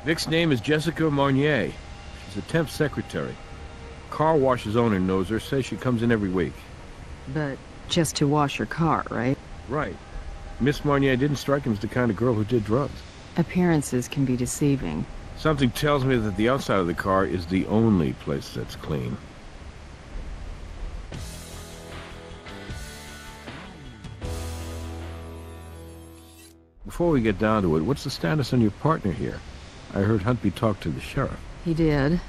Vic's name is Jessica Marnier. She's a temp secretary. Car wash's owner knows her, says she comes in every week. But just to wash your car, right? Right. Miss Marnier didn't strike him as the kind of girl who did drugs. Appearances can be deceiving. Something tells me that the outside of the car is the only place that's clean. Before we get down to it, what's the status on your partner here? I heard Huntby talk to the sheriff. He did.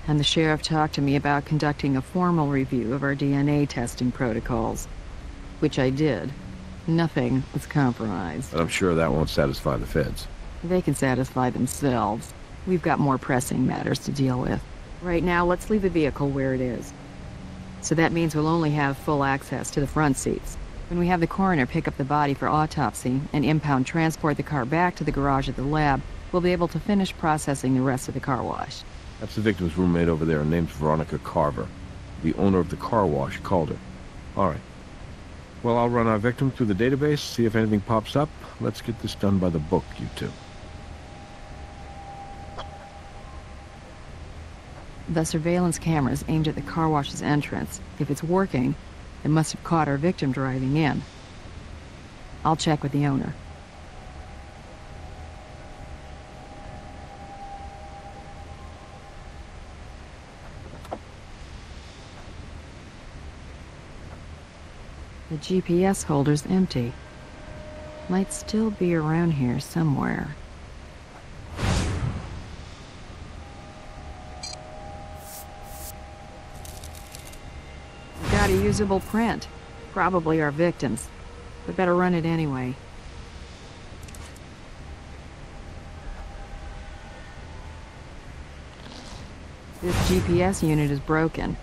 And the sheriff talked to me about conducting a formal review of our DNA testing protocols. Which I did. Nothing was compromised. But I'm sure that won't satisfy the feds. They can satisfy themselves. We've got more pressing matters to deal with. Right now, let's leave the vehicle where it is. So that means we'll only have full access to the front seats. When we have the coroner pick up the body for autopsy and impound transport the car back to the garage at the lab, we'll be able to finish processing the rest of the car wash. That's the victim's roommate over there, named Veronica Carver. The owner of the car wash called her. All right. Well, I'll run our victim through the database, see if anything pops up. Let's get this done by the book, you two. The surveillance camera's aimed at the car wash's entrance. If it's working, it must have caught our victim driving in. I'll check with the owner. The GPS holder's empty. Might still be around here somewhere. Got a usable print. Probably our victims. We better run it anyway. This GPS unit is broken.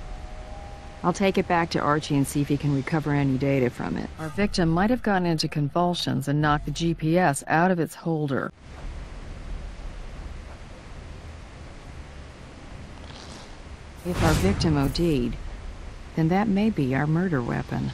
I'll take it back to Archie and see if he can recover any data from it. Our victim might have gone into convulsions and knocked the GPS out of its holder. If our victim OD'd, then that may be our murder weapon.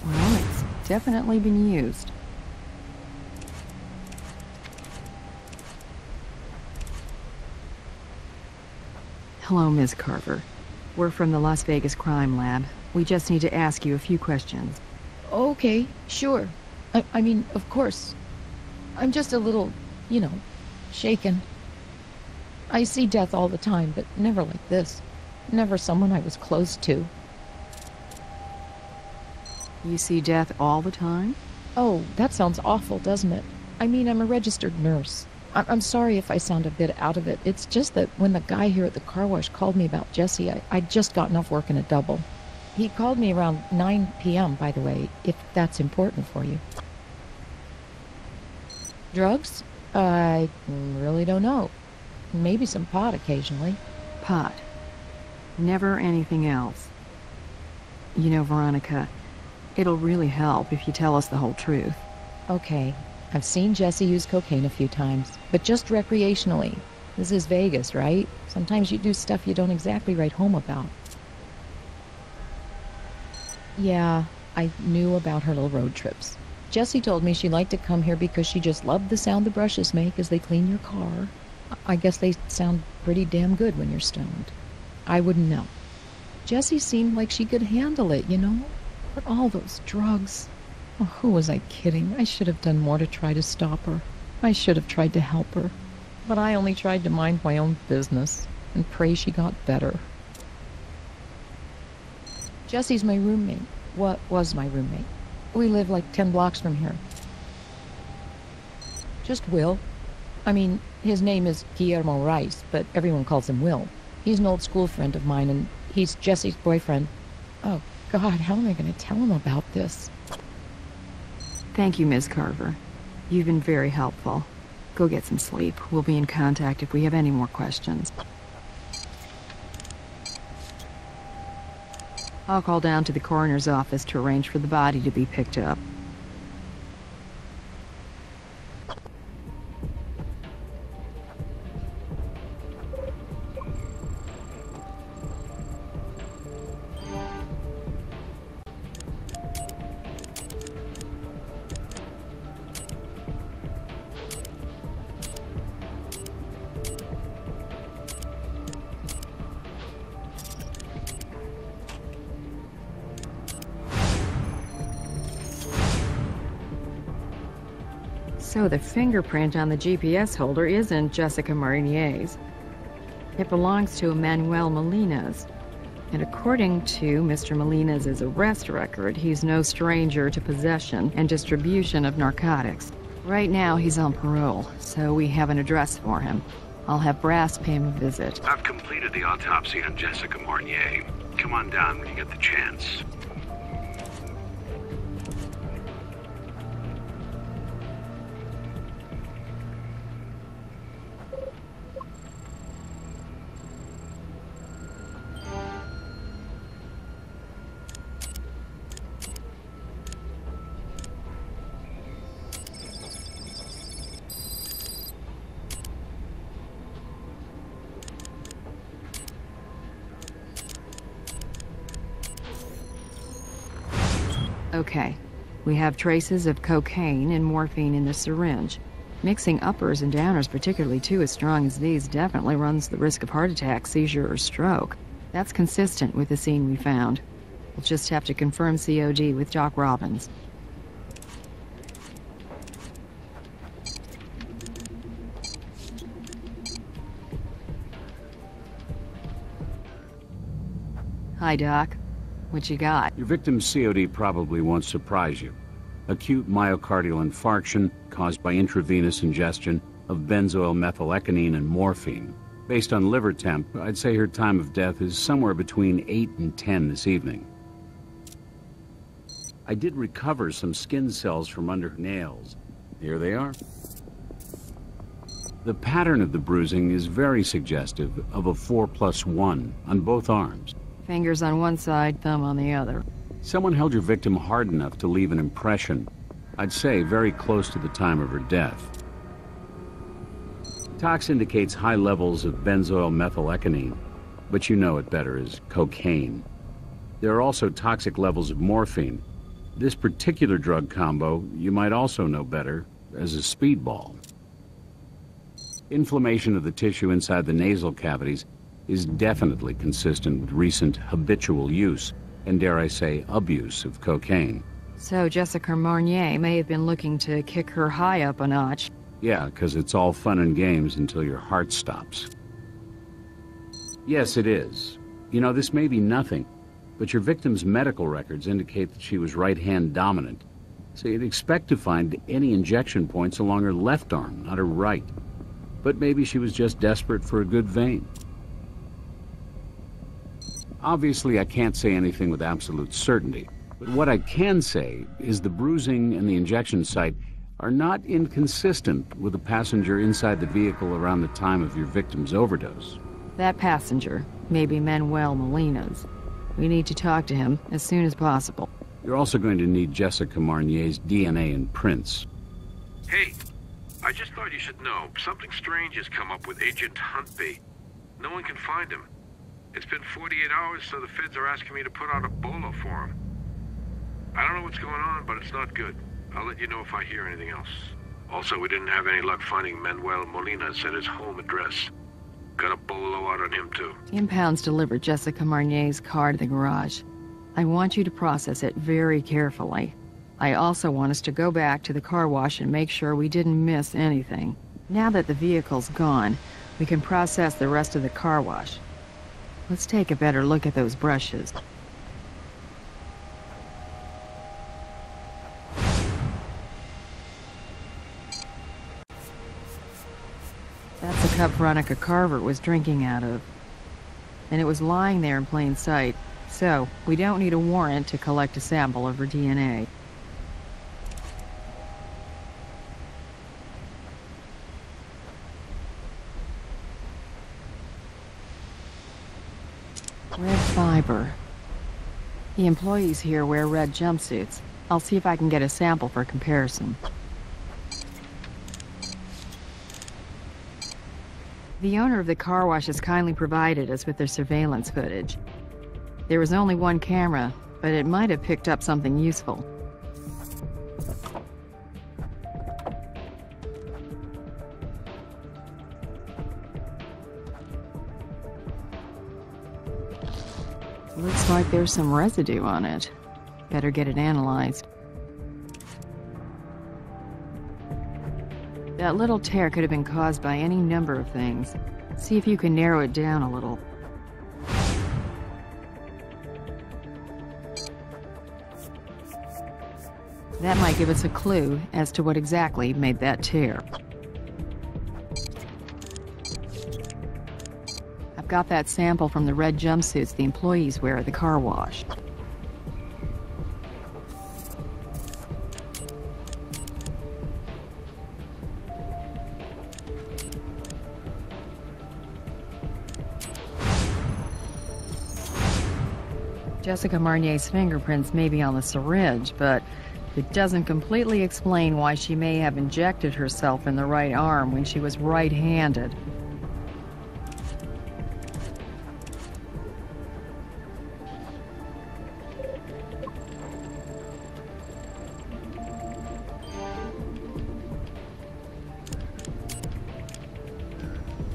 Well, it's definitely been used. Hello, Ms. Carver. We're from the Las Vegas Crime Lab. We just need to ask you a few questions. Okay, sure. I mean, of course. I'm just a little, shaken. I see death all the time, but never like this. Never someone I was close to. You see death all the time? Oh, that sounds awful, doesn't it? I mean, I'm a registered nurse. I'm sorry if I sound a bit out of it. It's just that when the guy here at the car wash called me about Jesse, I'd just gotten off working a double. He called me around 9 p.m., by the way, if that's important for you. Drugs? I really don't know. Maybe some pot occasionally. Pot. Never anything else. You know, Veronica, it'll really help if you tell us the whole truth. Okay. I've seen Jesse use cocaine a few times, but just recreationally. This is Vegas, right? Sometimes you do stuff you don't exactly write home about. Yeah, I knew about her little road trips. Jessie told me she liked to come here because she just loved the sound the brushes make as they clean your car. I guess they sound pretty damn good when you're stoned. I wouldn't know. Jessie seemed like she could handle it, But all those drugs... Oh, who was I kidding? I should have done more to try to stop her. I should have tried to help her. But I only tried to mind my own business and pray she got better. Jessie's my roommate. What was my roommate? We live like 10 blocks from here. Just Will. I mean, his name is Guillermo Rice, but everyone calls him Will. He's an old school friend of mine, and he's Jessie's boyfriend. Oh, God, how am I going to tell him about this? Thank you, Ms. Carver. You've been very helpful. Go get some sleep. We'll be in contact if we have any more questions. I'll call down to the coroner's office to arrange for the body to be picked up. So the fingerprint on the GPS holder isn't Jessica Marnier's. It belongs to Manuel Molina's. And according to Mr. Molina's arrest record, he's no stranger to possession and distribution of narcotics. Right now, he's on parole, so we have an address for him. I'll have Brass pay him a visit. I've completed the autopsy on Jessica Marnier. Come on down when you get the chance. Okay, we have traces of cocaine and morphine in the syringe. Mixing uppers and downers, particularly two as strong as these, definitely runs the risk of heart attack, seizure, or stroke. That's consistent with the scene we found. We'll just have to confirm COD with Doc Robbins. Hi, Doc. What you got? Your victim's COD probably won't surprise you. Acute myocardial infarction caused by intravenous ingestion of benzoyl methylecgonine and morphine. Based on liver temp, I'd say her time of death is somewhere between 8 and 10 this evening. I did recover some skin cells from under her nails. Here they are. The pattern of the bruising is very suggestive of a 4+1 on both arms. Fingers on one side, thumb on the other. Someone held your victim hard enough to leave an impression. I'd say very close to the time of her death. Tox indicates high levels of benzoyl methylecgonine, but you know it better as cocaine. There are also toxic levels of morphine. This particular drug combo you might also know better as a speedball. Inflammation of the tissue inside the nasal cavities is definitely consistent with recent habitual use, and dare I say, abuse of cocaine. So Jessica Marnier may have been looking to kick her high up a notch. Yeah, because it's all fun and games until your heart stops. Yes, it is. You know, this may be nothing, but your victim's medical records indicate that she was right-hand dominant, so you'd expect to find any injection points along her left arm, not her right. But maybe she was just desperate for a good vein. Obviously, I can't say anything with absolute certainty, but what I can say is the bruising and the injection site are not inconsistent with the passenger inside the vehicle around the time of your victim's overdose. That passenger may be Manuel Molina's. We need to talk to him as soon as possible. You're also going to need Jessica Marnier's DNA and prints. Hey, I just thought you should know. Something strange has come up with Agent Huntby. No one can find him. It's been 48 hours, so the feds are asking me to put out a bolo for him. I don't know what's going on, but it's not good. I'll let you know if I hear anything else. Also, we didn't have any luck finding Manuel Molina's at his home address. Got a bolo out on him, too. Impounds delivered Jessica Marnier's car to the garage. I want you to process it very carefully. I also want us to go back to the car wash and make sure we didn't miss anything. Now that the vehicle's gone, we can process the rest of the car wash. Let's take a better look at those brushes. That's the cup Veronica Carver was drinking out of. And it was lying there in plain sight. So, we don't need a warrant to collect a sample of her DNA. Red fiber. The employees here wear red jumpsuits. I'll see if I can get a sample for comparison. The owner of the car wash has kindly provided us with their surveillance footage. There was only one camera, but it might have picked up something useful. Looks like there's some residue on it. Better get it analyzed. That little tear could have been caused by any number of things. See if you can narrow it down a little. That might give us a clue as to what exactly made that tear. I've got that sample from the red jumpsuits the employees wear at the car wash. Jessica Marnier's fingerprints may be on the syringe, but it doesn't completely explain why she may have injected herself in the right arm when she was right-handed.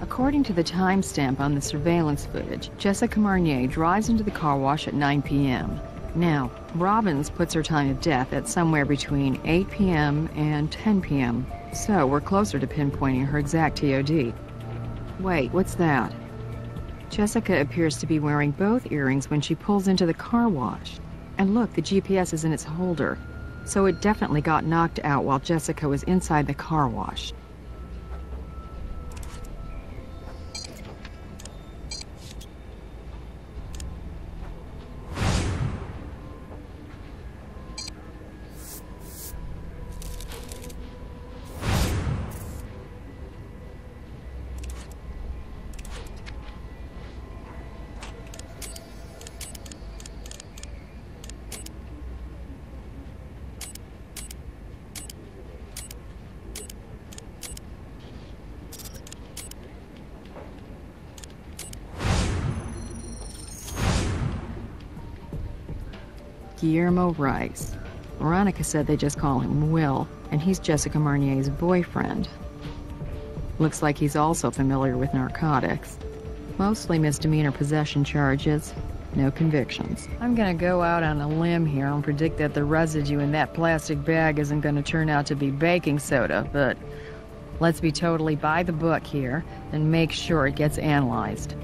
According to the timestamp on the surveillance footage, Jessica Marnier drives into the car wash at 9 p.m. Now, Robbins puts her time of death at somewhere between 8 p.m. and 10 p.m., so we're closer to pinpointing her exact TOD. Wait, what's that? Jessica appears to be wearing both earrings when she pulls into the car wash. And look, the GPS is in its holder, so it definitely got knocked out while Jessica was inside the car wash. Guillermo Rice. Veronica said they just call him Will, and he's Jessica Marnier's boyfriend. Looks like he's also familiar with narcotics. Mostly misdemeanor possession charges, no convictions. I'm gonna go out on a limb here and predict that the residue in that plastic bag isn't gonna turn out to be baking soda, but let's be totally by the book here and make sure it gets analyzed.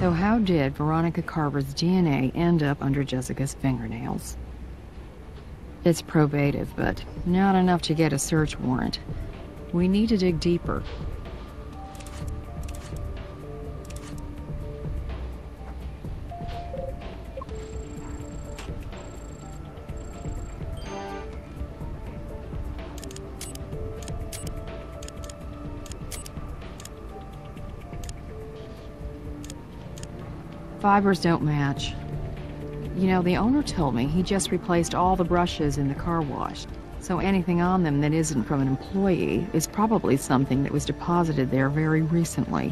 So how did Veronica Carver's DNA end up under Jessica's fingernails? It's probative, but not enough to get a search warrant. We need to dig deeper. Fibers don't match. You know, the owner told me he just replaced all the brushes in the car wash, so anything on them that isn't from an employee is probably something that was deposited there very recently.